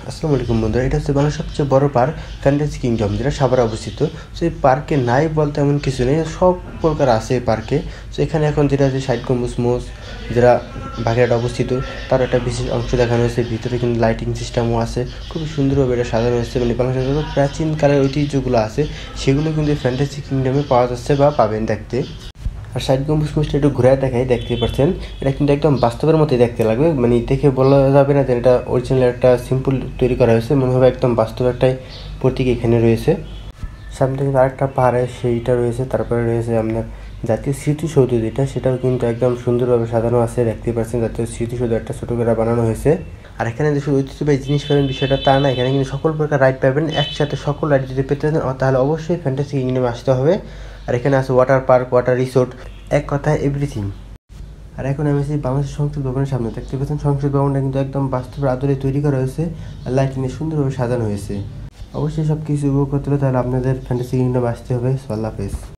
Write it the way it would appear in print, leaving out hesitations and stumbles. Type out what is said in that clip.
আসসালামু আলাইকুম বন্ধুরা, এটা হচ্ছে বাংলার সবচেয়ে বড় পার্ক ফ্যান্টাসি কিংডম, যেটা সাভারে অবস্থিত। সো এই পার্কে নাই বলতে এমন কিছু নেই, সব প্রকার আছে এই পার্কে। সো এখানে এখন যেটা আছে ষাট গম্বুজ মোজ, যেটা বাগেরহাটে অবস্থিত, তার একটা বিশেষ অংশ দেখানো হয়েছে। ভিতরে কিন্তু লাইটিং সিস্টেমও আছে, খুবই সুন্দরভাবে এটা সাজানো হয়েছে। মানে বাংলাদেশের যত প্রাচীনকালের ঐতিহ্যগুলো আছে সেগুলো কিন্তু ফ্যান্টাসি কিংডমে পাওয়া যাচ্ছে বা পাবেন দেখতে। আর ষাট গম্বুজ মোজটা একটু ঘুরে দেখাই, দেখতে পাচ্ছেন এটা কিন্তু একদম বাস্তবের মতোই দেখতে লাগবে। মানে দেখে বলা যাবে না যে এটা অরিজিনাল একটা সিম্পল তৈরি করা হয়েছে, মনে হবে একদম বাস্তব একটাই প্রতীক এখানে রয়েছে। সামনে কিন্তু আরেকটা পাহাড়ে সেইটা রয়েছে, তারপরে রয়েছে আপনার জাতীয় স্মৃতিসৌধ যেটা, সেটাও কিন্তু একদম সুন্দরভাবে সাজানো আছে। দেখতে পাচ্ছেন জাতীয় স্মৃতিসৌধ একটা ছোটো করে বানানো হয়েছে। আর এখানে যে শুধু ঐতিহ্যবাহী জিনিস পাবেন বিষয়টা তা না, এখানে কিন্তু সকল প্রকার রাইড পাবেন একসাথে। সকল রাইড যদি পেতে চান তাহলে অবশ্যই ফ্যান্টাসি কিংডমে আসতে হবে। আর এখানে আছে ওয়াটার পার্ক, ওয়াটার রিসোর্ট, এক কথায় এভরিথিং। আর এখন আমি আছি বাংলাদেশের সংসদ ভবনের সামনে। দেখতে পাচ্ছেন সংসদ ভবনটা কিন্তু একদম বাস্তবের আদলে তৈরি করা হয়েছে আর লাইটিংয়ে সুন্দরভাবে সাজানো হয়েছে। অবশ্যই সব কিছু উপভোগ করতে হলে তাহলে আপনাদের ফ্যান্টাসি কিংডম আসতে হবে। আল্লাহ হাফেজ।